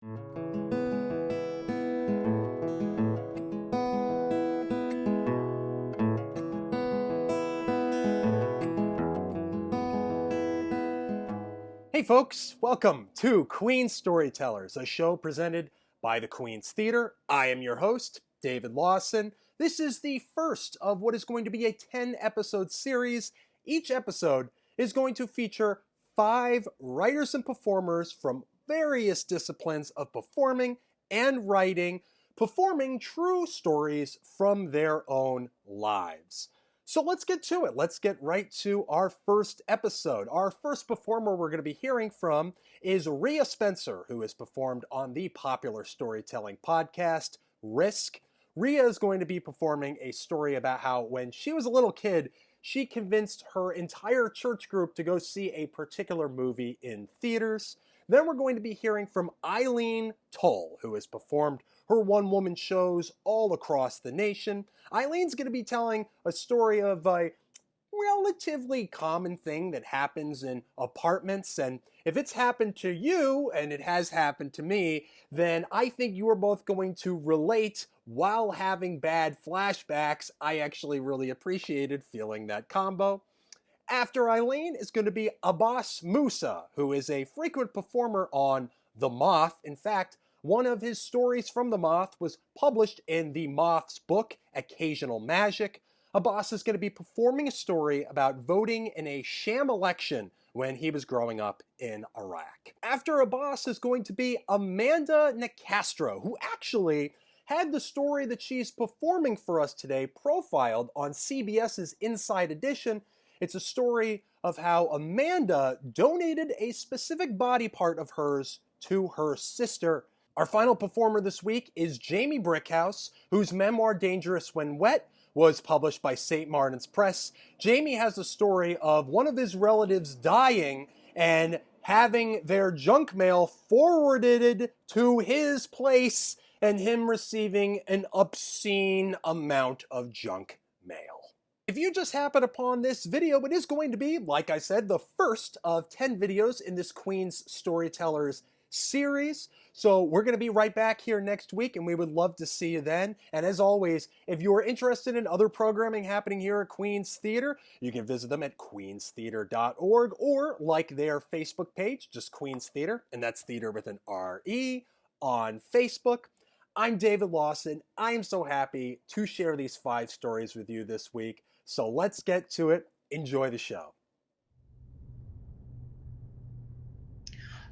Hey folks, welcome to Queens Storytellers, a show presented by the Queens Theater. I am your host, David Lawson. This is the first of what is going to be a 10-episode series. Each episode is going to feature 5 writers and performers from various disciplines of performing and writing, performing true stories from their own lives. So let's get to it. Let's get right to our first episode. Our first performer we're going to be hearing from is Ria Spencer, who has performed on the popular storytelling podcast, Risk. Ria is going to be performing a story about how when she was a little kid, she convinced her entire church group to go see a particular movie in theaters. Then we're going to be hearing from Eileen Tull, who has performed her one-woman shows all across the nation. Eileen's going to be telling a story of a relatively common thing that happens in apartments, and if it's happened to you, and it has happened to me, then I think you are both going to relate while having bad flashbacks. I actually really appreciated feeling that combo. After Eileen is going to be Abbas Mousa, who is a frequent performer on The Moth. In fact, one of his stories from The Moth was published in The Moth's book, Occasional Magic. Abbas is going to be performing a story about voting in a sham election when he was growing up in Iraq. After Abbas is going to be Amanda Nicastro, who actually had the story that she's performing for us today profiled on CBS's Inside Edition. It's a story of how Amanda donated a specific body part of hers to her sister. Our final performer this week is Jamie Brickhouse, whose memoir Dangerous When Wet was published by St. Martin's Press. Jamie has a story of one of his relatives dying and having their junk mail forwarded to his place and him receiving an obscene amount of junk mail. If you just happen upon this video, it is going to be, like I said, the first of 10 videos in this Queens Storytellers series. So we're going to be right back here next week, and we would love to see you then. And as always, if you are interested in other programming happening here at Queens Theater, you can visit them at queenstheater.org or like their Facebook page, just Queens Theater, and that's theater with an R-E, on Facebook. I'm David Lawson. I am so happy to share these 5 stories with you this week. So let's get to it. Enjoy the show.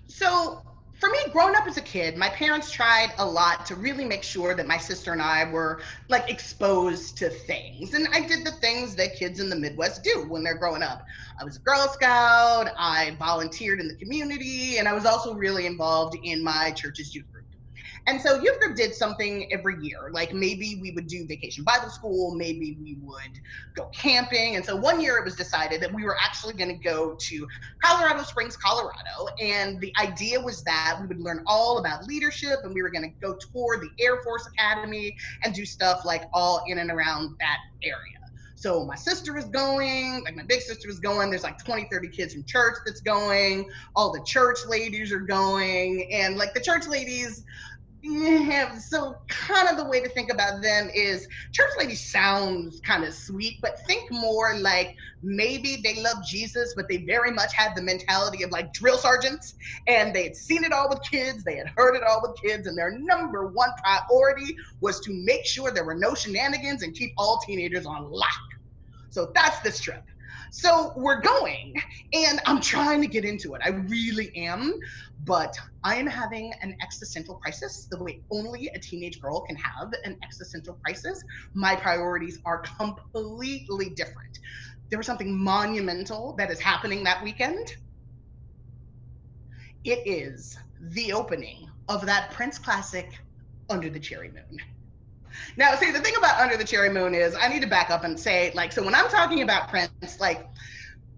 So for me, growing up as a kid, my parents tried a lot to really make sure that my sister and I were like exposed to things. And I did the things that kids in the Midwest do when they're growing up. I was a Girl Scout, I volunteered in the community, and I was also really involved in my church's youth group. And so youth group did something every year. Like maybe we would do vacation Bible school, maybe we would go camping. And so one year it was decided that we were actually going to go to Colorado Springs, Colorado. And the idea was that we would learn all about leadership, and we were going to go tour the Air Force Academy and do stuff like all in and around that area. So my sister was going, like my big sister was going, there's like 20, 30 kids from church that's going, all the church ladies are going, and like the church ladies, yeah, so kind of the way to think about them is church ladies sounds kind of sweet, but think more like maybe they love Jesus, but they very much had the mentality of like drill sergeants, and they had seen it all with kids, they had heard it all with kids, and their number one priority was to make sure there were no shenanigans and keep all teenagers on lock. So that's this trip. So we're going, and I'm trying to get into it. I really am, but I am having an existential crisis the way only a teenage girl can have an existential crisis. My priorities are completely different. There was something monumental that is happening that weekend. It is the opening of that Prince classic, Under the Cherry Moon. Now, see, the thing about Under the Cherry Moon is I need to back up and say, like, so when I'm talking about Prince, like,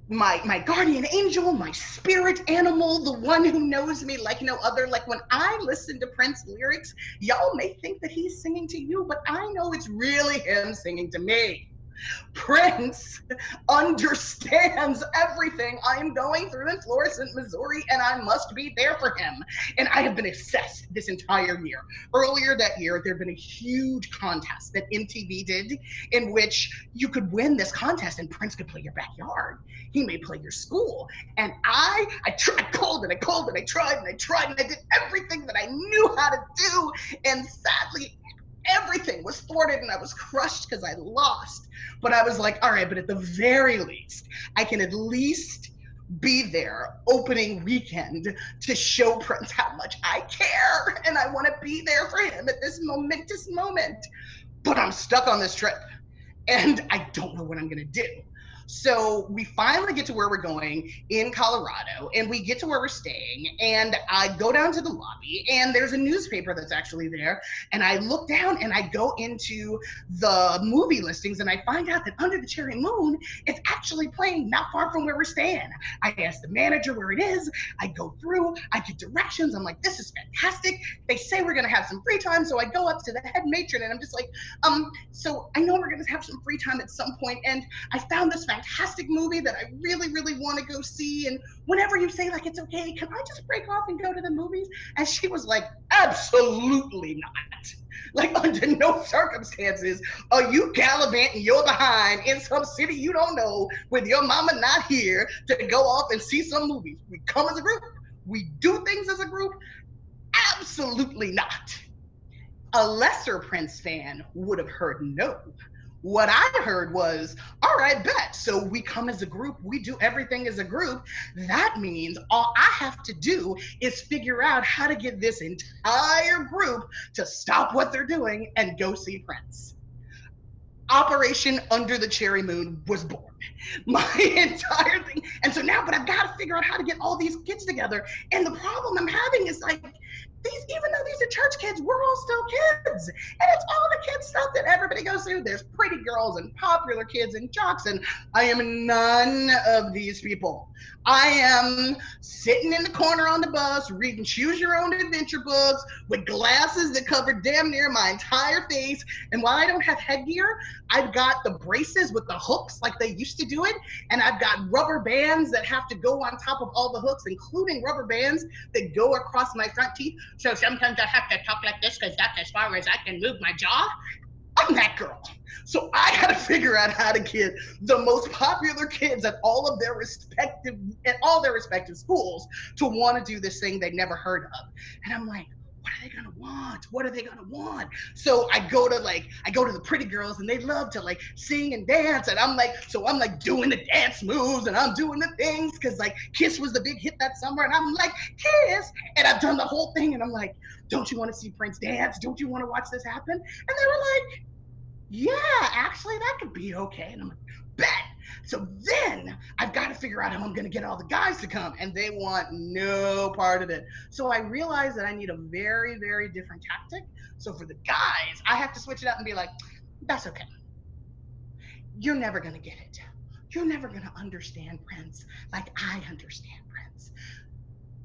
my guardian angel, my spirit animal, the one who knows me like no other, like, when I listen to Prince lyrics, y'all may think that he's singing to you, but I know it's really him singing to me. Prince understands everything I am going through in Florissant, Missouri, and I must be there for him. And I have been obsessed this entire year. Earlier that year, there had been a huge contest that MTV did in which you could win this contest and Prince could play your backyard. He may play your school. And I called and I called and I tried and I tried and I did everything that I knew how to do. And sadly, everything was thwarted and I was crushed because I lost. But I was like, all right, but at the very least, I can at least be there opening weekend to show Prince how much I care and I want to be there for him at this momentous moment. But I'm stuck on this trip and I don't know what I'm going to do. So we finally get to where we're going in Colorado, and we get to where we're staying, and I go down to the lobby, and there's a newspaper that's actually there, and I look down and I go into the movie listings, and I find out that Under the Cherry Moon is actually playing not far from where we're staying. I ask the manager where it is, I go through, I get directions, I'm like, this is fantastic. They say we're gonna have some free time, so I go up to the head matron, and I'm just like, so I know we're gonna have some free time at some point, and I found this fantastic movie that I really, really want to go see. And whenever you say like, it's okay, can I just break off and go to the movies? And she was like, absolutely not. Like under no circumstances are you gallivanting your behind in some city you don't know with your mama not here to go off and see some movies. We come as a group. We do things as a group. Absolutely not. A lesser Prince fan would have heard no. What I heard was, all right, bet. So we come as a group, we do everything as a group. That means all I have to do is figure out how to get this entire group to stop what they're doing and go see Prince. Operation Under the Cherry Moon was born. My entire thing. And so now, but I've got to figure out how to get all these kids together. And the problem I'm having is like, even though these are church kids, we're all still kids. And it's all the kids stuff that everybody goes through. There's pretty girls and popular kids and jocks, and I am none of these people. I am sitting in the corner on the bus reading Choose Your Own Adventure books with glasses that cover damn near my entire face. And while I don't have headgear, I've got the braces with the hooks like they used to do it. And I've got rubber bands that have to go on top of all the hooks, including rubber bands that go across my front teeth. So sometimes I have to talk like this because that's as far as I can move my jaw. I'm that girl. So I had to figure out how to get the most popular kids at all their respective schools to want to do this thing they never heard of. And I'm like, what are they gonna want? What are they gonna want? So I go to the pretty girls and they love to like sing and dance. And I'm like doing the dance moves and I'm doing the things because like Kiss was the big hit that summer. And I'm like, Kiss. And I've done the whole thing. And I'm like, don't you want to see Prince dance? Don't you want to watch this happen? And they were like, yeah, actually that could be okay. And I'm like, bet. So then I've got to figure out how I'm going to get all the guys to come, and they want no part of it. So I realized that I need a very, very different tactic. So for the guys, I have to switch it up and be like, that's okay. You're never going to get it. You're never going to understand Prince like I understand Prince.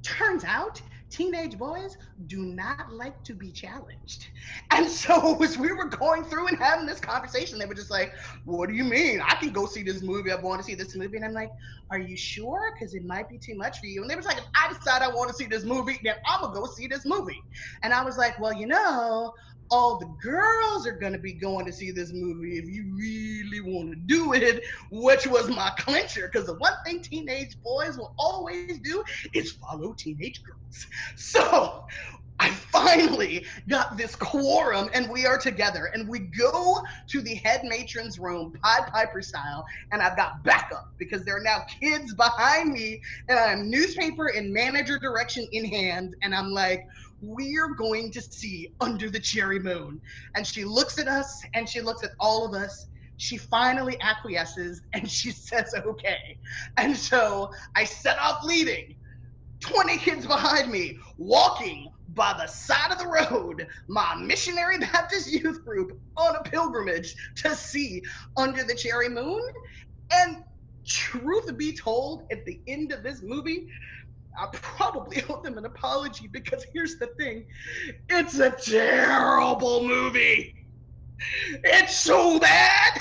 Turns out, teenage boys do not like to be challenged. And so as we were going through and having this conversation, they were just like, what do you mean? I can go see this movie. I want to see this movie. And I'm like, are you sure? Because it might be too much for you. And they were like, if I decide I want to see this movie, then I'm going to go see this movie. And I was like, well, you know, all the girls are going to be going to see this movie if you really want to do it, which was my clincher, because the one thing teenage boys will always do is follow teenage girls. So I finally got this quorum and we are together and we go to the head matron's room, Pied Piper style, and I've got backup because there are now kids behind me and I'm newspaper and manager direction in hand. And I'm like, we're going to see Under the Cherry Moon. And she looks at us and she looks at all of us. She finally acquiesces and she says, okay. And so I set off leading, 20 kids behind me, walking by the side of the road, my missionary Baptist youth group on a pilgrimage to see Under the Cherry Moon. And truth be told, at the end of this movie, I probably owe them an apology because here's the thing, it's a terrible movie. It's so bad.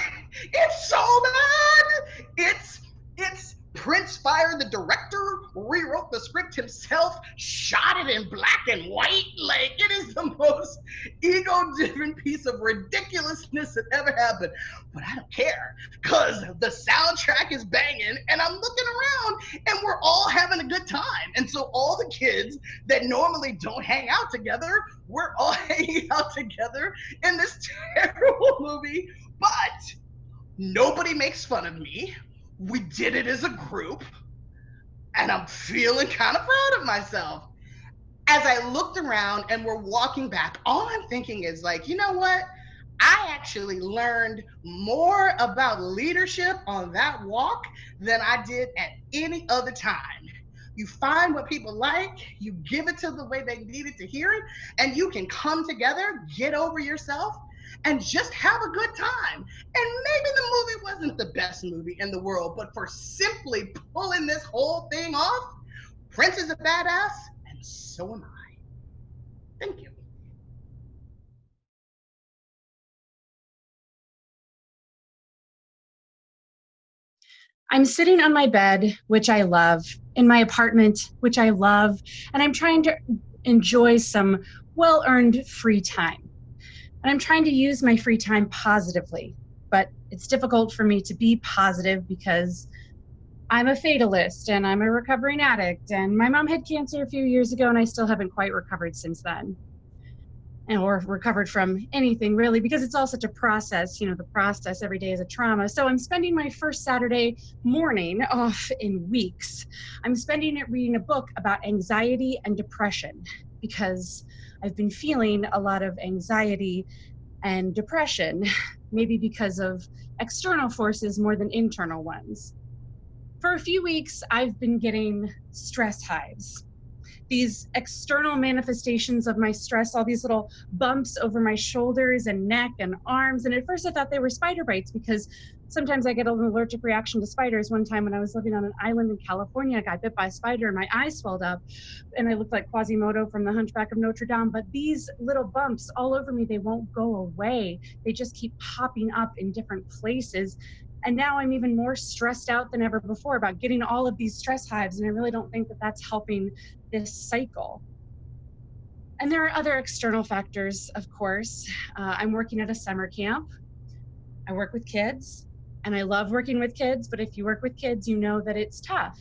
It's so bad. It's Prince fired the director, rewrote the script himself, shot it in black and white. Like, it is the most ego-driven piece of ridiculousness that ever happened. But I don't care, because the soundtrack is banging, and I'm looking around, and we're all having a good time. And so all the kids that normally don't hang out together, we're all hanging out together in this terrible movie. But nobody makes fun of me. We did it as a group, and I'm feeling kind of proud of myself. As I looked around and we're walking back, all I'm thinking is, like, you know what? I actually learned more about leadership on that walk than I did at any other time. You find what people like, you give it to the way they needed to hear it, and you can come together, get over yourself, and just have a good time. And maybe the movie wasn't the best movie in the world, but for simply pulling this whole thing off, Prince is a badass, and so am I. Thank you. I'm sitting on my bed, which I love, in my apartment, which I love, and I'm trying to enjoy some well-earned free time. And I'm trying to use my free time positively, but it's difficult for me to be positive because I'm a fatalist and I'm a recovering addict, and my mom had cancer a few years ago and I still haven't quite recovered since then. Or recovered from anything really, because it's all such a process. You know, the process every day is a trauma. So I'm spending my first Saturday morning off in weeks. I'm spending it reading a book about anxiety and depression, because I've been feeling a lot of anxiety and depression, maybe because of external forces more than internal ones. For a few weeks, I've been getting stress hives. These external manifestations of my stress, all these little bumps over my shoulders and neck and arms. And at first I thought they were spider bites, because sometimes I get an allergic reaction to spiders. One time when I was living on an island in California, I got bit by a spider and my eyes swelled up and I looked like Quasimodo from the Hunchback of Notre Dame. But these little bumps all over me, they won't go away. They just keep popping up in different places. And now I'm even more stressed out than ever before about getting all of these stress hives. And I really don't think that that's helping this cycle. And there are other external factors, of course. I'm working at a summer camp. I work with kids, and I love working with kids. But if you work with kids, you know that it's tough.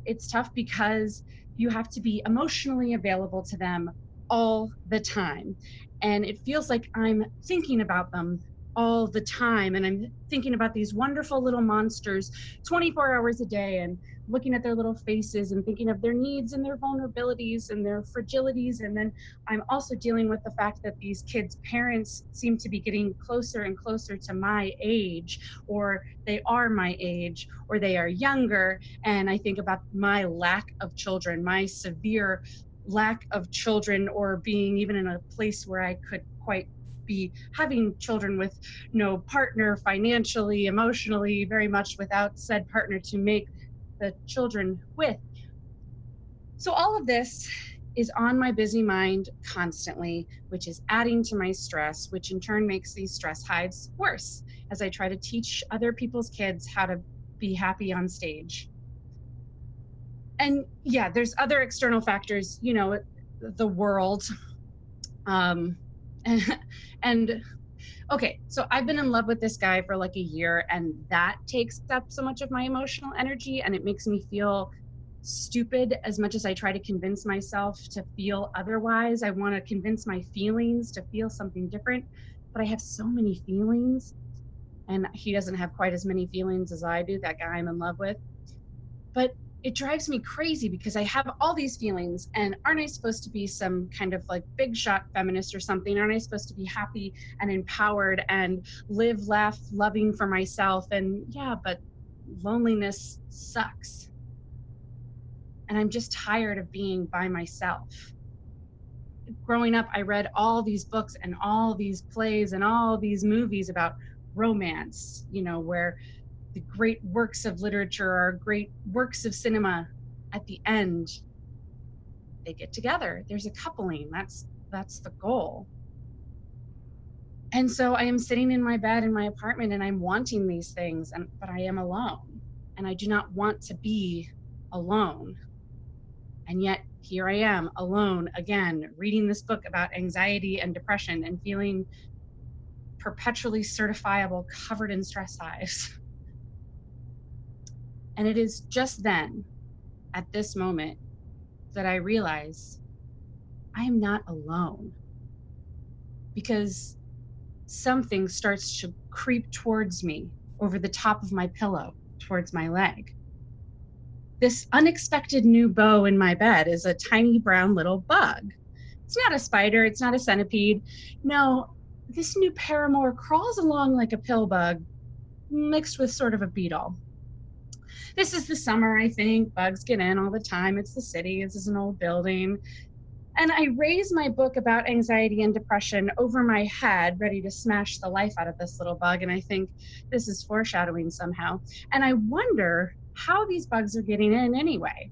It's tough because you have to be emotionally available to them all the time. And it feels like I'm thinking about them all the time. And I'm thinking about these wonderful little monsters 24 hours a day, and looking at their little faces and thinking of their needs and their vulnerabilities and their fragilities. And then I'm also dealing with the fact that these kids' parents seem to be getting closer and closer to my age, or they are my age, or they are younger. And I think about my lack of children, my severe lack of children, or being even in a place where I could quite be having children with no partner financially, emotionally, very much without said partner to make the children with. So all of this is on my busy mind constantly, which is adding to my stress, which in turn makes these stress hives worse as I try to teach other people's kids how to be happy on stage. And yeah, there's other external factors, you know, the world. And okay, so I've been in love with this guy for like a year, and that takes up so much of my emotional energy, and it makes me feel stupid as much as I try to convince myself to feel otherwise. I want to convince my feelings to feel something different, but I have so many feelings, and he doesn't have quite as many feelings as I do, that guy I'm in love with. But it drives me crazy because I have all these feelings, and aren't I supposed to be some kind of like big shot feminist or something? Aren't I supposed to be happy and empowered and live, laugh, loving for myself? And yeah, but loneliness sucks. And I'm just tired of being by myself. Growing up, I read all these books and all these plays and all these movies about romance, you know, where the great works of literature or great works of cinema, at the end, they get together. There's a coupling. That's the goal. And so I am sitting in my bed in my apartment and I'm wanting these things, but I am alone. And I do not want to be alone. And yet here I am alone again, reading this book about anxiety and depression and feeling perpetually certifiable, covered in stress hives. And it is just then, at this moment, that I realize I am not alone, because something starts to creep towards me over the top of my pillow, towards my leg. This unexpected new beau in my bed is a tiny brown little bug. It's not a spider, it's not a centipede. No, this new paramour crawls along like a pill bug, mixed with sort of a beetle. This is the summer, I think. Bugs get in all the time. It's the city. This is an old building. And I raise my book about anxiety and depression over my head, ready to smash the life out of this little bug. And I think this is foreshadowing somehow. And I wonder how these bugs are getting in anyway.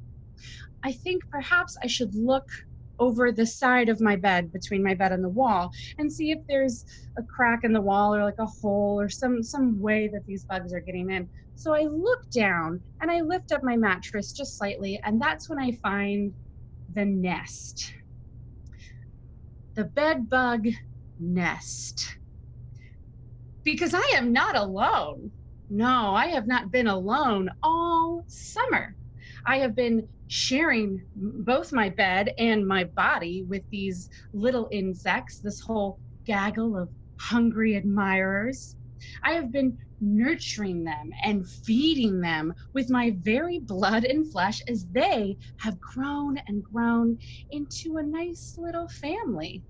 I think perhaps I should look over the side of my bed, between my bed and the wall, and see if there's a crack in the wall or like a hole or some way that these bugs are getting in. So I look down and I lift up my mattress just slightly, and that's when I find the nest. The bed bug nest. Because I am not alone. No, I have not been alone all summer. I have been sharing both my bed and my body with these little insects, this whole gaggle of hungry admirers. I have been nurturing them and feeding them with my very blood and flesh as they have grown and grown into a nice little family.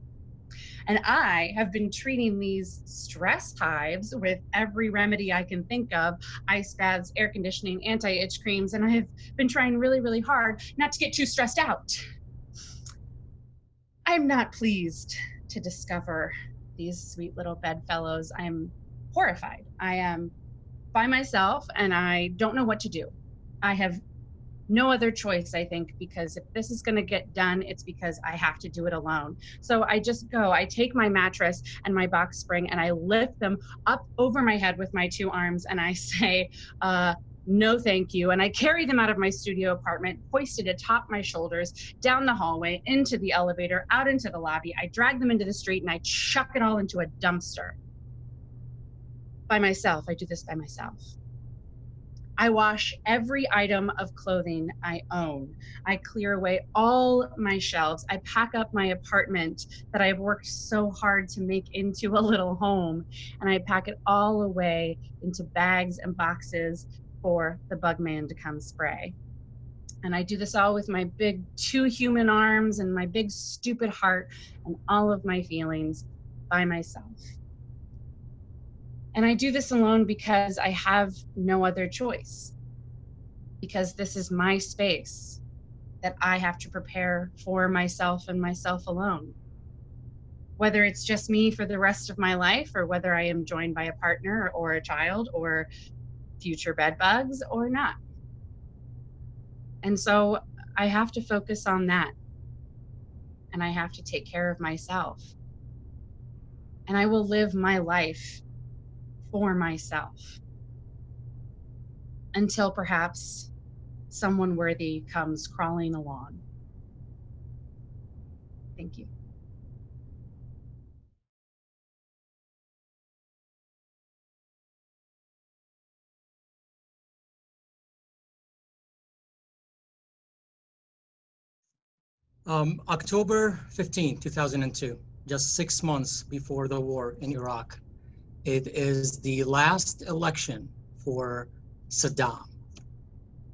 And I have been treating these stress hives with every remedy I can think of: ice baths, air conditioning, anti-itch creams, and I have been trying really, really hard not to get too stressed out. I'm not pleased to discover these sweet little bedfellows. I'm horrified. I am by myself and I don't know what to do. I have no other choice, I think, because if this is going to get done, it's because I have to do it alone. So I just go, I take my mattress and my box spring and I lift them up over my head with my two arms and I say, no, thank you. And I carry them out of my studio apartment, hoisted atop my shoulders, down the hallway, into the elevator, out into the lobby. I drag them into the street and I chuck it all into a dumpster. By myself, I do this by myself. I wash every item of clothing I own. I clear away all my shelves. I pack up my apartment that I've worked so hard to make into a little home, and I pack it all away into bags and boxes for the bug man to come spray. And I do this all with my big 2 human arms and my big stupid heart and all of my feelings by myself. And I do this alone because I have no other choice, because this is my space that I have to prepare for myself and myself alone. Whether it's just me for the rest of my life, or whether I am joined by a partner or a child or future bed bugs or not. And so I have to focus on that. And I have to take care of myself. And I will live my life for myself until perhaps someone worthy comes crawling along. Thank you. October 15, 2002, just 6 months before the war in Iraq. It is the last election for Saddam.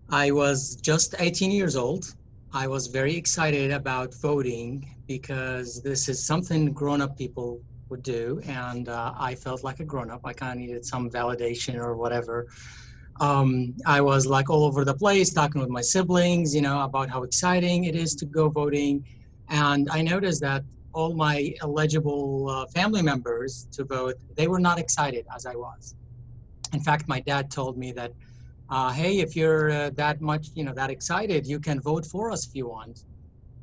I was just 18 years old. I was very excited about voting because this is something grown-up people would do, and I felt like a grown-up. I kind of needed some validation or whatever. I was like all over the place talking with my siblings, about how exciting it is to go voting. And I noticed that all my eligible family members to vote, they were not excited as I was. In fact, my dad told me that, hey, if you're that much, that excited, you can vote for us if you want.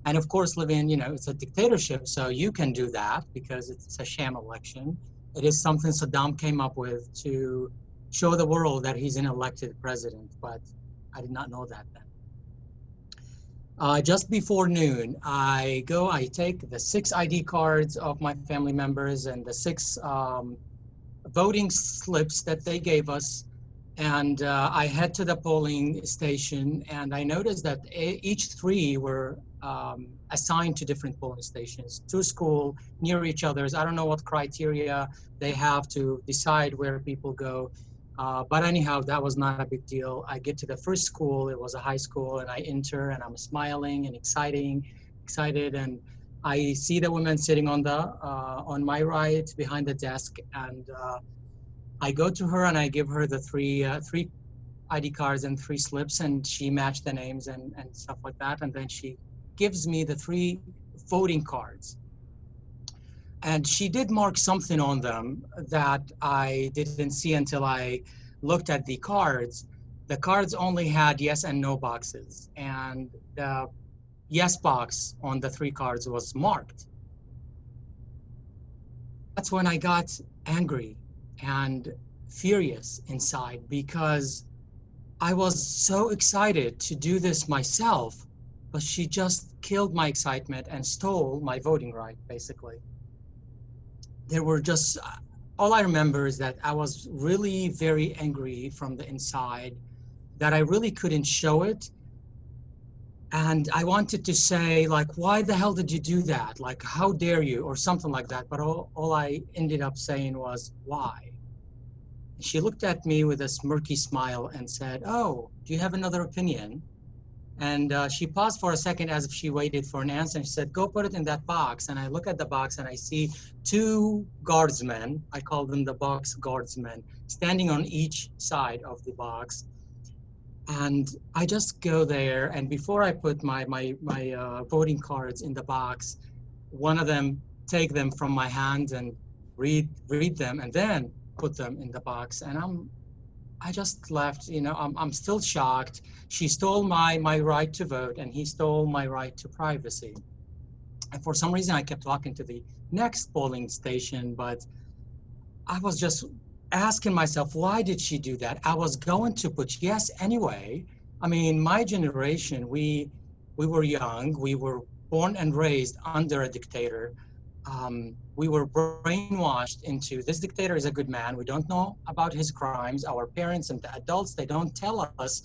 And of course, living, it's a dictatorship, so you can do that because it's a sham election. it is something Saddam came up with to show the world that he's an elected president, but I did not know that then. Just before noon, I take the 6 ID cards of my family members and the 6 voting slips that they gave us, and I head to the polling station, and I noticed that each 3 were assigned to different polling stations, to school, near each other's. I don't know what criteria they have to decide where people go. But anyhow, that was not a big deal. I get to the first school, it was a high school, and I enter and I'm smiling and excited, and I see the woman sitting on my right behind the desk, and I go to her and I give her the 3 ID cards and 3 slips, and she matched the names and stuff like that, and then she gives me the 3 voting cards. And she did mark something on them that I didn't see until I looked at the cards. The cards only had yes and no boxes, and the yes box on the 3 cards was marked. That's when I got angry and furious inside, because I was so excited to do this myself, but she just killed my excitement and stole my voting right, basically. There were just, all I remember is that I was really very angry from the inside, that I really couldn't show it. And I wanted to say, like, why the hell did you do that? Like, how dare you, or something like that. But all I ended up saying was, why? She looked at me with a smirky smile and said, oh, do you have another opinion? And she paused for a second as if she waited for an answer. And she said, go put it in that box. And I look at the box and I see 2 guardsmen, I call them the box guardsmen, standing on each side of the box. And I just go there, and before I put my voting cards in the box, one of them take them from my hand and read them, and then put them in the box. And I just left, you know, I'm still shocked. She stole my right to vote, and he stole my right to privacy. And for some reason, I kept walking to the next polling station, but I was just asking myself, why did she do that? I was going to put yes anyway. I mean, my generation, we were young, we were born and raised under a dictator. We were brainwashed into, this dictator is a good man. We don't know about his crimes. Our parents and the adults, they don't tell us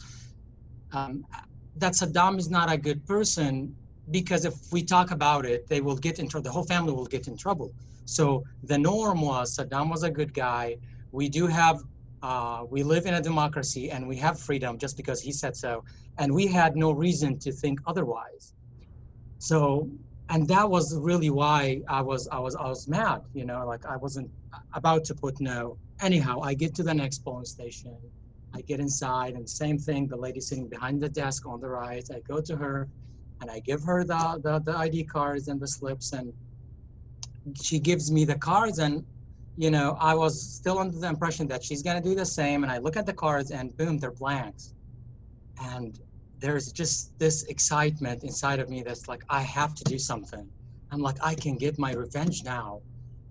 that Saddam is not a good person, because if we talk about it, they will get in trouble. The whole family will get in trouble. So the norm was Saddam was a good guy. We do have, we live in a democracy and we have freedom just because he said so. And we had no reason to think otherwise. So, and that was really why I was mad, you know, like I wasn't about to put no. Anyhow, I get to the next polling station. I get inside, and same thing, the lady sitting behind the desk on the right, I go to her and I give her the ID cards and the slips, and she gives me the cards, and you know, I was still under the impression that she's gonna do the same, and I look at the cards and boom, they're blanks. And there's just this excitement inside of me that's like, I have to do something. I'm like, I can get my revenge now.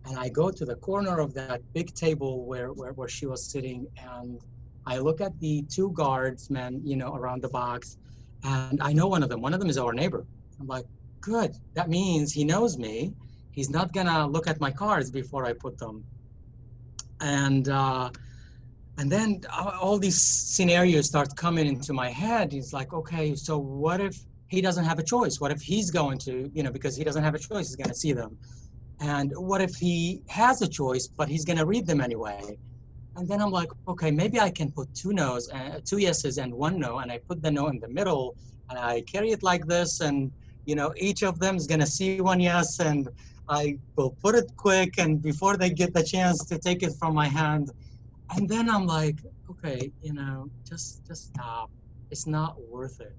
And I go to the corner of that big table where she was sitting, and I look at the 2 guardsmen, you know, around the box, and I know one of them is our neighbor. I'm like, good, that means he knows me. He's not gonna look at my cards before I put them. And then all these scenarios start coming into my head. It's like, okay, so what if he doesn't have a choice? What if he's going to, you know, because he doesn't have a choice, he's gonna see them. And what if he has a choice, but he's gonna read them anyway? And then I'm like, okay, maybe I can put 2 no's, 2 yeses and 1 no, and I put the no in the middle, and I carry it like this, and you know, each of them is gonna see 1 yes, and I will put it quick, and before they get the chance to take it from my hand. And then I'm like, okay, you know, just stop. It's not worth it.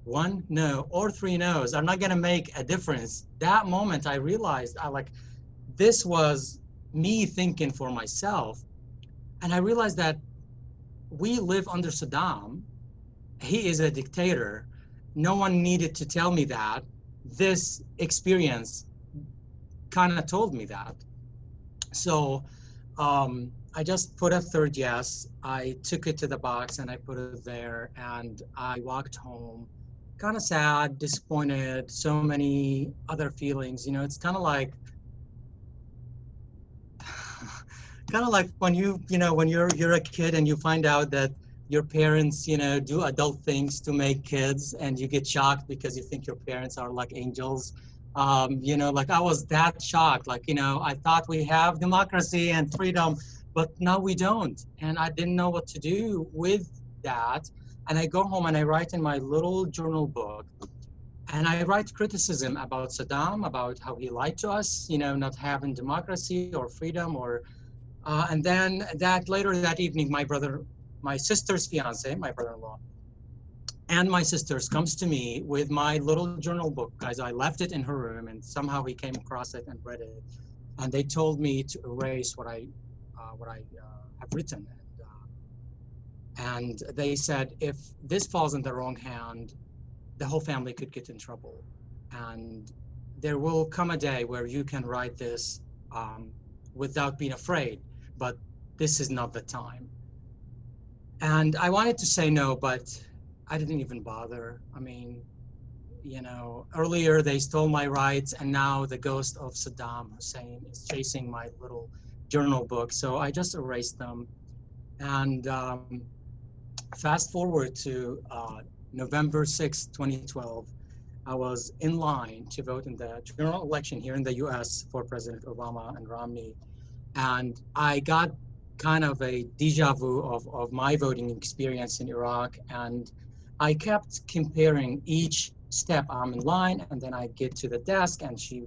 1 no or 3 no's are not gonna make a difference. That moment I realized, this was me thinking for myself. And I realized that we live under Saddam. He is a dictator. No one needed to tell me that. This experience kind of told me that. So I just put a third yes. I took it to the box and I put it there, and I walked home kind of sad, disappointed, so many other feelings. You know, it's kind of like when when you're a kid and you find out that your parents, do adult things to make kids, and you get shocked because you think your parents are like angels. Like I was that shocked. Like, I thought we have democracy and freedom, but now we don't. And I didn't know what to do with that. And I go home and I write in my little journal book, and I write criticism about Saddam, about how he lied to us, not having democracy or freedom, or and then later that evening, my sister's fiance, my brother-in-law, and my sisters comes to me with my little journal book, guys. I left it in her room, and somehow he came across it and read it, and they told me to erase what I have written, and they said if this falls in the wrong hand, the whole family could get in trouble, and there will come a day where you can write this without being afraid, but this is not the time. And I wanted to say no, but I didn't even bother. I mean, earlier they stole my rights, and now the ghost of Saddam Hussein is chasing my little journal book. So I just erased them. And fast forward to November 6, 2012, I was in line to vote in the general election here in the US for President Obama and Romney. And I got kind of a deja vu of my voting experience in Iraq. And I kept comparing each step. I'm in line, and then I get to the desk, and she,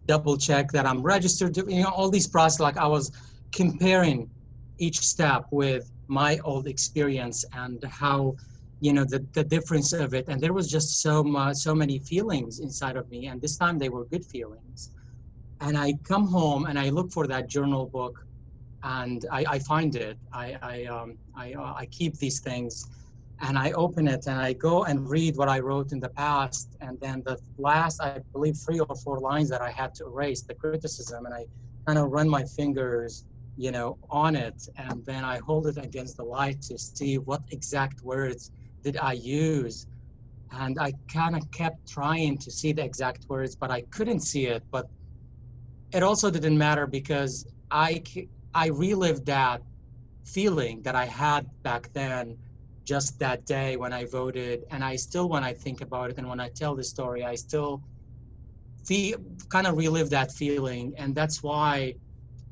double check that I'm registered to, all these process. Like I was comparing each step with my old experience and how, the difference of it. And there was just so many feelings inside of me. And this time they were good feelings. And I come home and I look for that journal book, and I find it. I keep these things, and I open it and I go and read what I wrote in the past. And then the last, I believe, 3 or 4 lines that I had to erase, the criticism, and I kind of run my fingers, on it. And then I hold it against the light to see what exact words did I use. And I kind of kept trying to see the exact words, but I couldn't see it. But it also didn't matter, because I relived that feeling that I had back then, just that day when I voted. And I still, when I think about it and when I tell the story, I still kind of relive that feeling. And that's why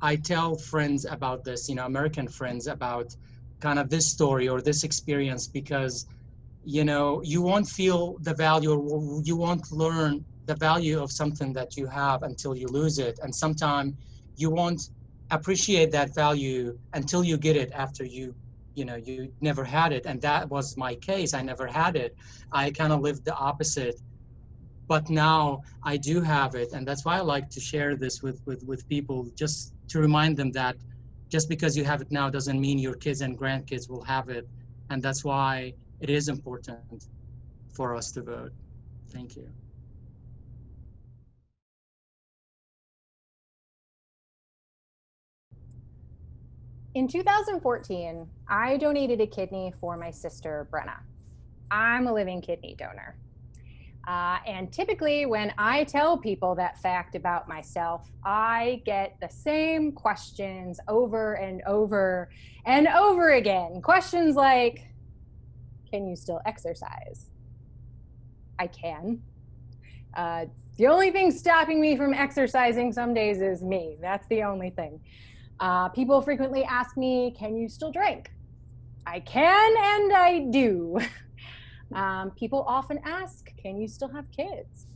I tell friends about this, American friends, about kind of this story or this experience, because, you won't feel the value, or you won't learn the value of something that you have until you lose it. And sometimes you won't appreciate that value until you get it, after you never had it. And that was my case. I never had it. I kind of lived the opposite, but now I do have it. And that's why I like to share this with people, just to remind them that just because you have it now doesn't mean your kids and grandkids will have it. And that's why it is important for us to vote. Thank you. In 2014, I donated a kidney for my sister, Brenna. I'm a living kidney donor. And typically when I tell people that fact about myself, I get the same questions over and over and over again. Questions like, can you still exercise? I can. The only thing stopping me from exercising some days is me. That's the only thing. People frequently ask me, can you still drink? I can, and I do. People often ask, can you still have kids?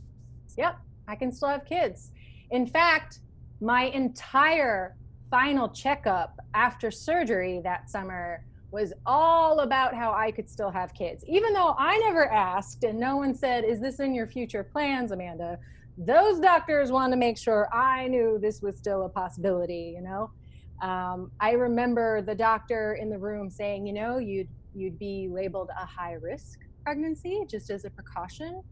Yep, I can still have kids. In fact, my entire final checkup after surgery that summer was all about how I could still have kids. Even though I never asked and no one said, is this in your future plans, Amanda? Those doctors wanted to make sure I knew this was still a possibility, I remember the doctor in the room saying, you'd be labeled a high risk pregnancy just as a precaution.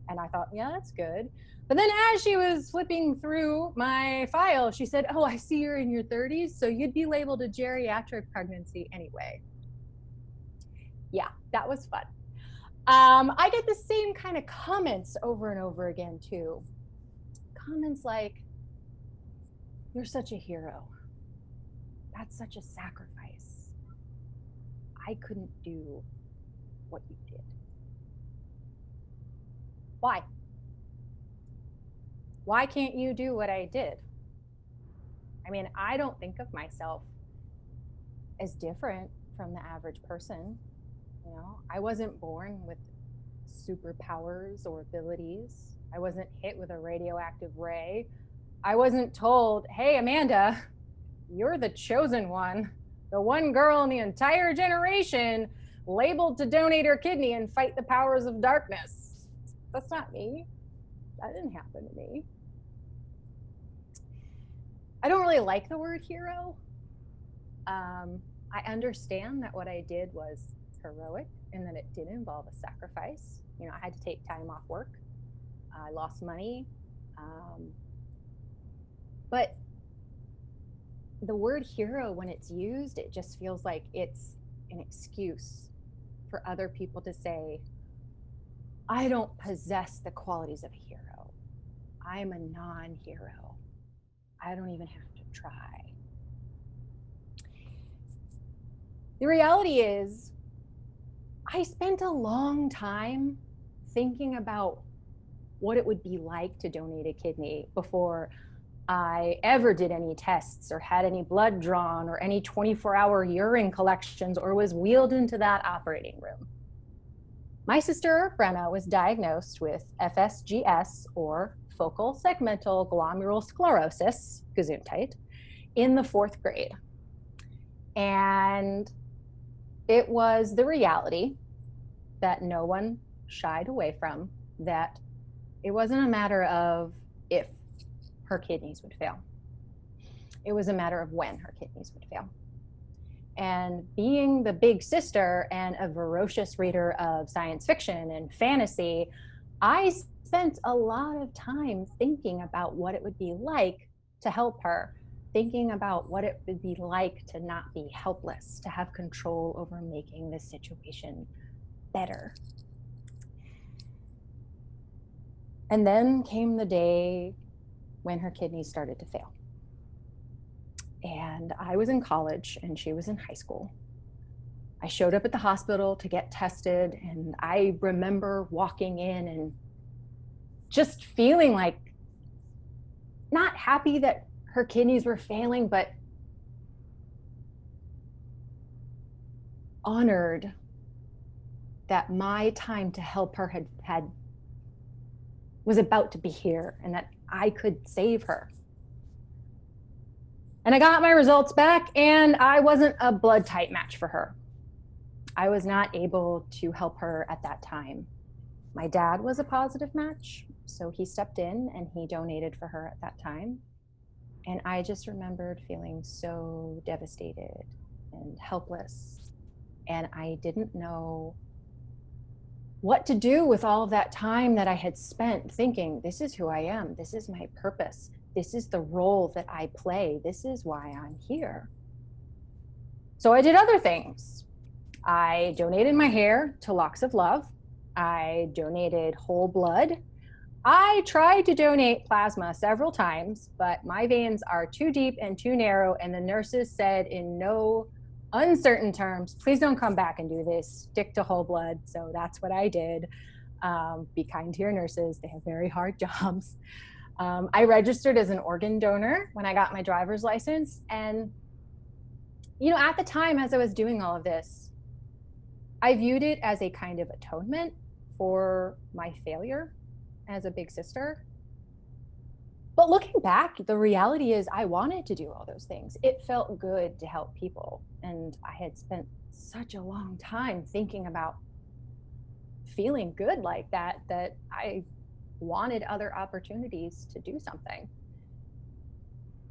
And I thought, yeah, that's good. But then as she was flipping through my file, she said, "Oh, I see you're in your 30s, so you'd be labeled a geriatric pregnancy anyway." Yeah, that was fun. I get the same kind of comments over and over again, too. Comments like, "You're such a hero. That's such a sacrifice. I couldn't do what you did." Why? Why can't you do what I did? I mean, I don't think of myself as different from the average person. You know, I wasn't born with superpowers or abilities. I wasn't hit with a radioactive ray. I wasn't told, "Hey, Amanda, you're the chosen one, the one girl in the entire generation labeled to donate her kidney and fight the powers of darkness." That's not me. That didn't happen to me. I don't really like the word hero. I understand that what I did was heroic and that it did involve a sacrifice. You know, I had to take time off work. I lost money. But the word hero, when it's used, it just feels like it's an excuse for other people to say, "I don't possess the qualities of a hero. I'm a non-hero. I don't even have to try." The reality is, I spent a long time thinking about what it would be like to donate a kidney before I ever did any tests or had any blood drawn or any 24-hour urine collections or was wheeled into that operating room. My sister, Brenna, was diagnosed with FSGS, or focal segmental glomerulosclerosis, Gesundheit, in the 4th grade. And it was the reality that no one shied away from, that it wasn't a matter of if her kidneys would fail. It was a matter of when her kidneys would fail. And being the big sister and a voracious reader of science fiction and fantasy, I spent a lot of time thinking about what it would be like to help her, thinking about what it would be like to not be helpless, to have control over making this situation better. And then came the day when her kidneys started to fail. And I was in college and she was in high school. I showed up at the hospital to get tested, and I remember walking in and just feeling like not happy that her kidneys were failing, but honored that my time to help her was about to be here and that I could save her. And I got my results back, and I wasn't a blood type match for her. I was not able to help her at that time. My dad was a positive match, so he stepped in and he donated for her at that time. And I just remembered feeling so devastated and helpless. And I didn't know what to do with all of that time that I had spent thinking, this is who I am. This is my purpose. This is the role that I play. This is why I'm here. So I did other things. I donated my hair to Locks of Love. I donated whole blood. I tried to donate plasma several times, but my veins are too deep and too narrow, and the nurses said in no uncertain terms, "Please don't come back and do this. Stick to whole blood." So that's what I did. Be kind to your nurses. They have very hard jobs. I registered as an organ donor when I got my driver's license. And, you know, at the time, as I was doing all of this, I viewed it as a kind of atonement for my failure as a big sister. But looking back, the reality is I wanted to do all those things. It felt good to help people. And I had spent such a long time thinking about feeling good like that, that I wanted other opportunities to do something.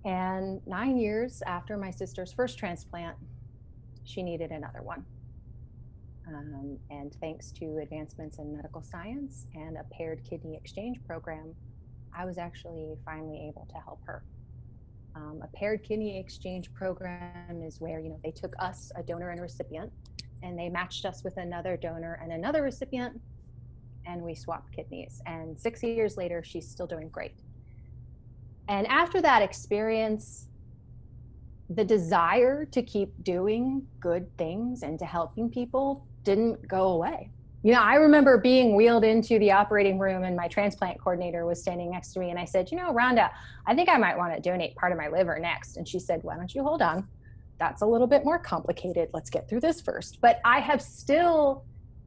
And 9 years after my sister's first transplant, she needed another one. And thanks to advancements in medical science and a paired kidney exchange program, I was actually finally able to help her. A paired kidney exchange program is where, they took us, a donor and a recipient, and they matched us with another donor and another recipient, and we swapped kidneys. And 6 years later, she's still doing great. And after that experience, the desire to keep doing good things and to helping people didn't go away. I remember being wheeled into the operating room and my transplant coordinator was standing next to me, and I said, Rhonda, I think I might want to donate part of my liver next. And she said, why don't you hold on? That's a little bit more complicated. Let's get through this first. But I have still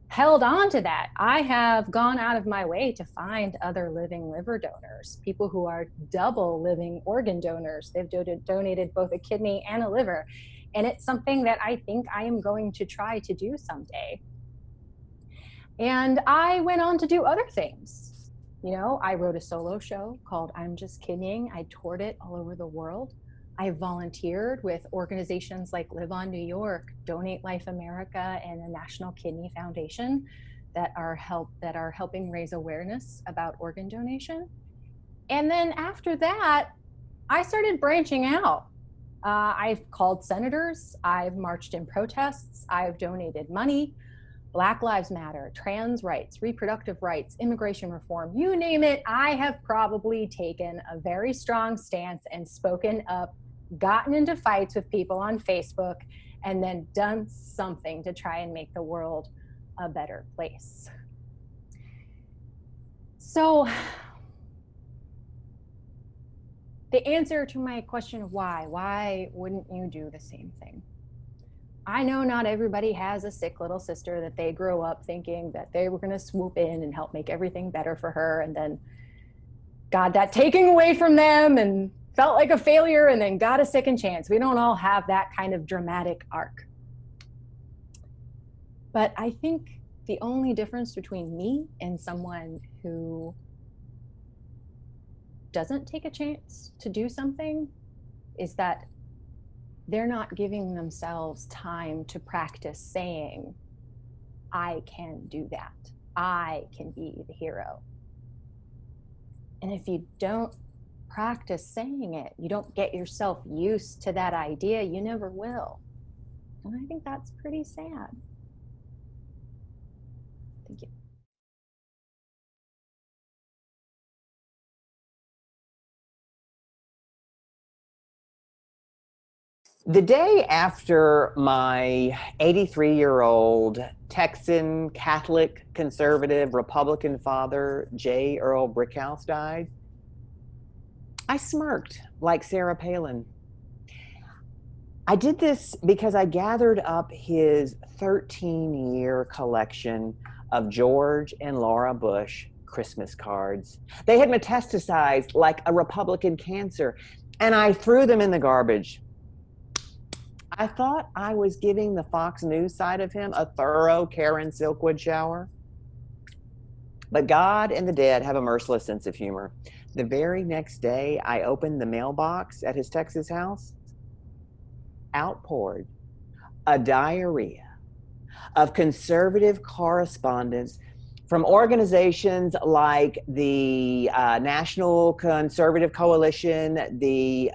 held on to that. I have gone out of my way to find other living liver donors, people who are double living organ donors. They've donated both a kidney and a liver. And it's something that I think I am going to try to do someday. And I went on to do other things. I wrote a solo show called I'm Just Kidneying. I toured it all over the world. I volunteered with organizations like Live On New York, Donate Life America, and the National Kidney Foundation that are helping raise awareness about organ donation. And then after that, I started branching out. I've called senators, I've marched in protests, I've donated money. Black Lives Matter, trans rights, reproductive rights, immigration reform, you name it, I have probably taken a very strong stance and spoken up, gotten into fights with people on Facebook, and then done something to try and make the world a better place. So the answer to my question of why wouldn't you do the same thing? I know not everybody has a sick little sister that they grew up thinking that they were going to swoop in and help make everything better for her, and then got that taken away from them and felt like a failure and then got a second chance. We don't all have that kind of dramatic arc. But I think the only difference between me and someone who doesn't take a chance to do something is that they're not giving themselves time to practice saying, I can do that. I can be the hero. And if you don't practice saying it, you don't get yourself used to that idea, you never will. And I think that's pretty sad. Thank you. The day after my 83-year-old Texan Catholic conservative Republican father, J. Earl Brickhouse, died, I smirked like Sarah Palin. I did this because I gathered up his 13-year collection of George and Laura Bush Christmas cards. They had metastasized like a Republican cancer, and I threw them in the garbage. I thought I was giving the Fox News side of him a thorough Karen Silkwood shower. But God and the dead have a merciless sense of humor. The very next day, I opened the mailbox at his Texas house. Outpoured a diarrhea of conservative correspondence from organizations like the National Conservative Coalition, the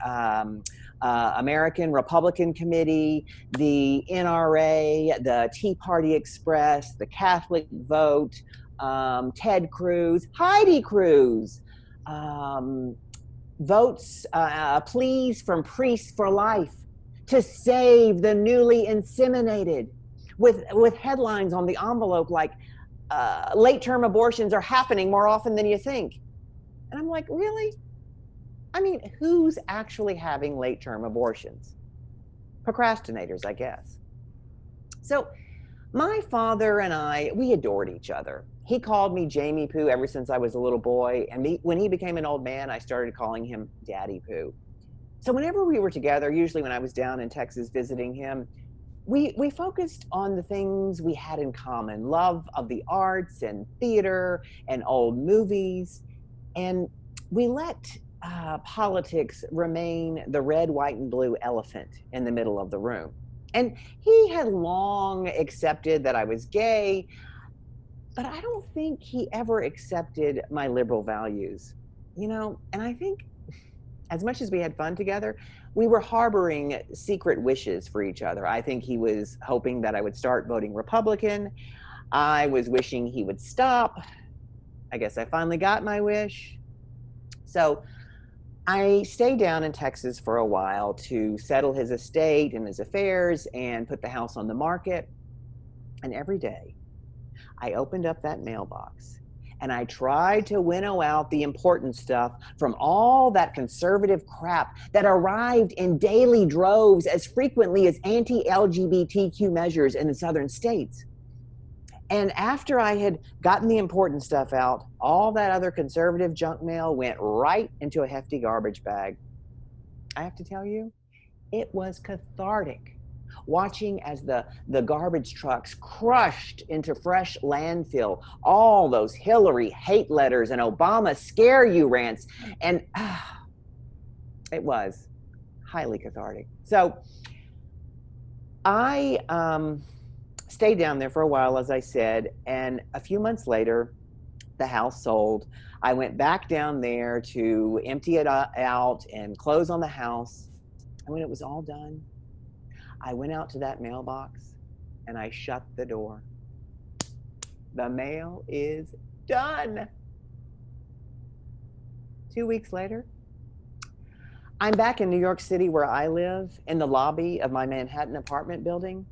American Republican Committee, the NRA, the Tea Party Express, the Catholic Vote, Ted Cruz, Heidi Cruz, votes, pleas from Priests for Life to save the newly inseminated, with headlines on the envelope like, late-term abortions are happening more often than you think. And I'm like, really? I mean, who's actually having late-term abortions? Procrastinators, I guess. So my father and I, we adored each other. He called me Jamie Poo ever since I was a little boy. And when he became an old man, I started calling him Daddy Poo. So whenever we were together, usually when I was down in Texas visiting him, we focused on the things we had in common: love of the arts and theater and old movies. And we let politics remain the red, white, and blue elephant in the middle of the room. And he had long accepted that I was gay, but I don't think he ever accepted my liberal values. And I think as much as we had fun together, we were harboring secret wishes for each other. I think he was hoping that I would start voting Republican. I was wishing he would stop. I guess I finally got my wish. So I stayed down in Texas for a while to settle his estate and his affairs and put the house on the market. And every day I opened up that mailbox and I tried to winnow out the important stuff from all that conservative crap that arrived in daily droves as frequently as anti-LGBTQ measures in the southern states. And after I had gotten the important stuff out, all that other conservative junk mail went right into a hefty garbage bag. I have to tell you, it was cathartic watching as the garbage trucks crushed into fresh landfill all those Hillary hate letters and Obama scare you rants. And it was highly cathartic. So I stayed down there for a while, as I said, and a few months later, the house sold. I went back down there to empty it out and close on the house. And when it was all done, I went out to that mailbox and I shut the door. The mail is done. 2 weeks later, I'm back in New York City where I live in the lobby of my Manhattan apartment building.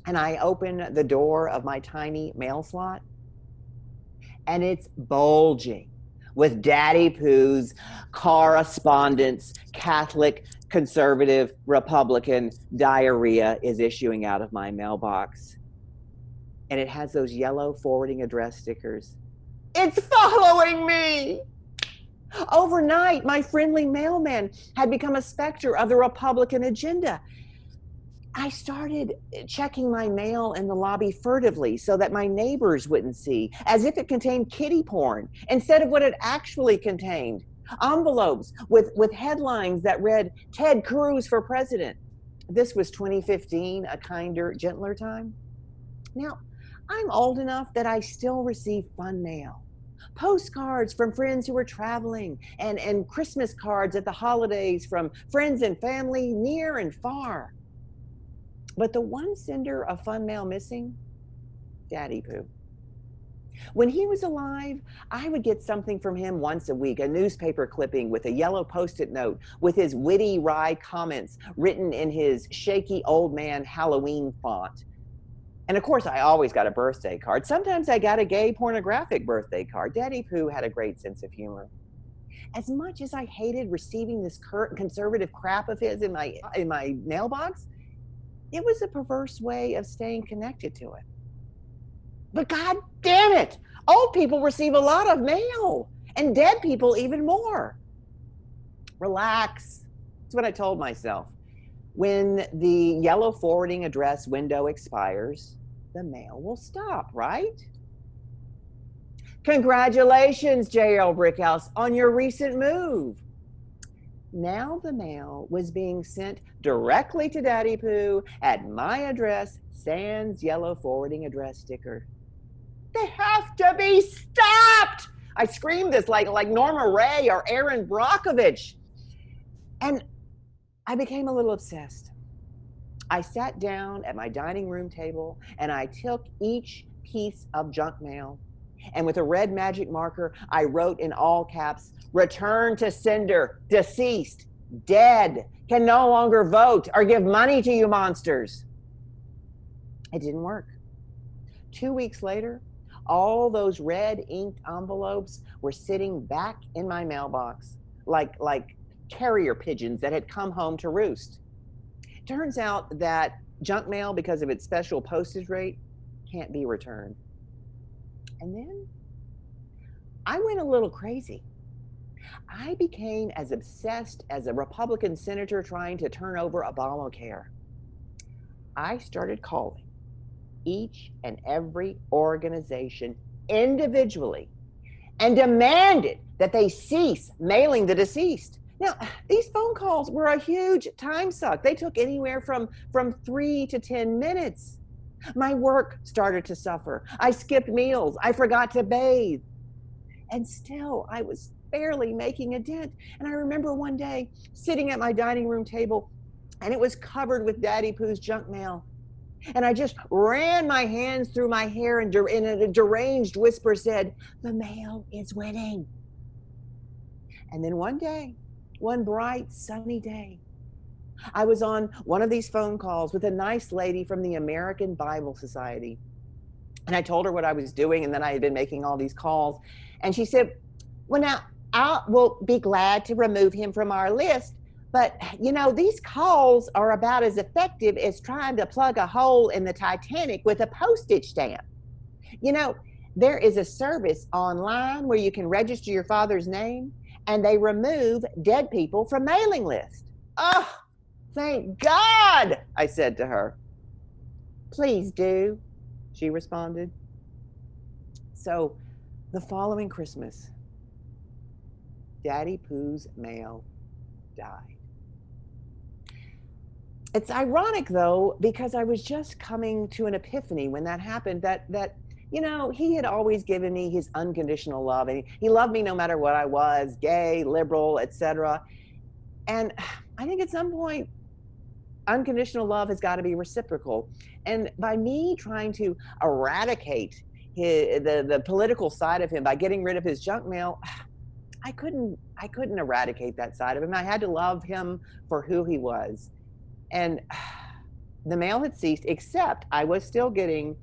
And I open the door of my tiny mail slot and it's bulging with Daddy Pooh's correspondence, Catholic, conservative, Republican diarrhea is issuing out of my mailbox. And it has those yellow forwarding address stickers. It's following me! Overnight, my friendly mailman had become a specter of the Republican agenda. I started checking my mail in the lobby furtively so that my neighbors wouldn't see, as if it contained kiddie porn instead of what it actually contained. Envelopes with headlines that read, Ted Cruz for president. This was 2015, a kinder, gentler time. Now, I'm old enough that I still receive fun mail. Postcards from friends who are traveling and Christmas cards at the holidays from friends and family near and far. But the one sender of fun mail missing, Daddy Pooh. When he was alive, I would get something from him once a week, a newspaper clipping with a yellow Post-it note with his witty, wry comments written in his shaky old man Halloween font. And of course, I always got a birthday card. Sometimes I got a gay pornographic birthday card. Daddy Pooh had a great sense of humor. As much as I hated receiving this conservative crap of his in my mailbox, it was a perverse way of staying connected to it. But God damn it, old people receive a lot of mail, and dead people even more. Relax. That's what I told myself. When the yellow forwarding address window expires, the mail will stop, right? Congratulations, J.L. Brickhouse, on your recent move. Now the mail was being sent directly to Daddy Pooh at my address, sans yellow forwarding address sticker. They have to be stopped! I screamed this like Norma Ray or Aaron Brockovich. And I became a little obsessed. I sat down at my dining room table and I took each piece of junk mail, and with a red magic marker, I wrote in all caps, return to sender, deceased, dead, can no longer vote or give money to you monsters. It didn't work. 2 weeks later, all those red inked envelopes were sitting back in my mailbox like carrier pigeons that had come home to roost. Turns out that junk mail, because of its special postage rate, can't be returned. And then I went a little crazy. I became as obsessed as a Republican senator trying to turn over Obamacare. I started calling each and every organization individually and demanded that they cease mailing the deceased. Now, these phone calls were a huge time suck. They took anywhere from 3 to 10 minutes. My work started to suffer. I skipped meals. I forgot to bathe. And still, I was barely making a dent. And I remember one day sitting at my dining room table, and it was covered with Daddy Pooh's junk mail. And I just ran my hands through my hair and in a deranged whisper said, "The mail is winning." And then one day, one bright sunny day, I was on one of these phone calls with a nice lady from the American Bible Society. And I told her what I was doing and then I had been making all these calls. And she said, "Well, now we'll be glad to remove him from our list. But, you know, these calls are about as effective as trying to plug a hole in the Titanic with a postage stamp. You know, there is a service online where you can register your father's name and they remove dead people from mailing lists." "Oh, thank God," I said to her. "Please do," she responded. So the following Christmas, Daddy Pooh's mail died. It's ironic though, because I was just coming to an epiphany when that happened, that you know, he had always given me his unconditional love, and he loved me no matter what I was, gay, liberal, etc. And I think at some point, unconditional love has got to be reciprocal. And by me trying to eradicate the political side of him by getting rid of his junk mail, I couldn't eradicate that side of him. I had to love him for who he was. And the mail had ceased, except I was still getting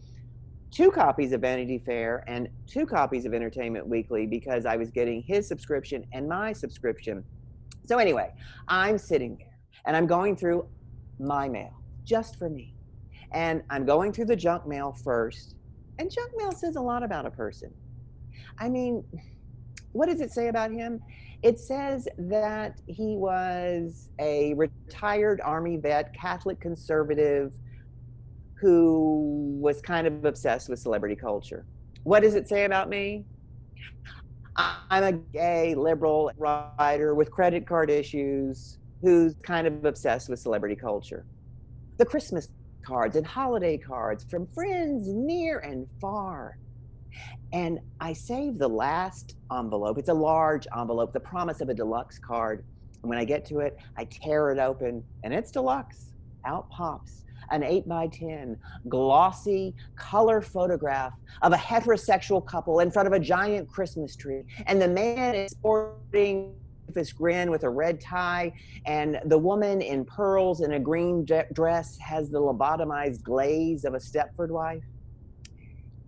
2 copies of Vanity Fair and 2 copies of Entertainment Weekly because I was getting his subscription and my subscription. So anyway, I'm sitting there and I'm going through my mail just for me. And I'm going through the junk mail first. And junk mail says a lot about a person. I mean, what does it say about him? It says that he was a retired Army vet, Catholic conservative, who was kind of obsessed with celebrity culture. What does it say about me? I'm a gay liberal writer with credit card issues who's kind of obsessed with celebrity culture. The Christmas cards and holiday cards from friends near and far. And I saved the last envelope. It's a large envelope, the promise of a deluxe card. And when I get to it, I tear it open and it's deluxe. Out pops an 8x10 glossy color photograph of a heterosexual couple in front of a giant Christmas tree. And the man is sporting this grin with a red tie, and the woman in pearls in a green dress has the lobotomized glaze of a Stepford wife.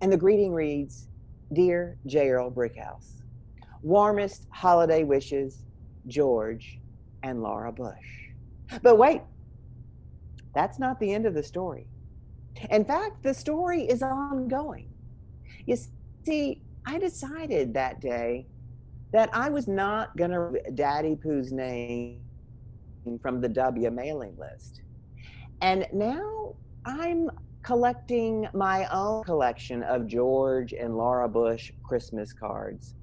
And the greeting reads, "Dear J.L. Brickhouse, warmest holiday wishes, George and Laura Bush." But wait, that's not the end of the story. In fact, the story is ongoing. You see, I decided that day that I was not going to remove Daddy Pooh's name from the W mailing list. And now I'm collecting my own collection of George and Laura Bush Christmas cards.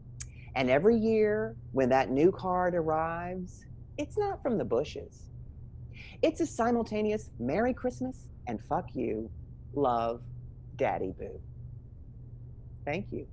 And every year when that new card arrives, it's not from the Bushes. It's a simultaneous Merry Christmas and fuck you, love, Daddy Pooh. Thank you.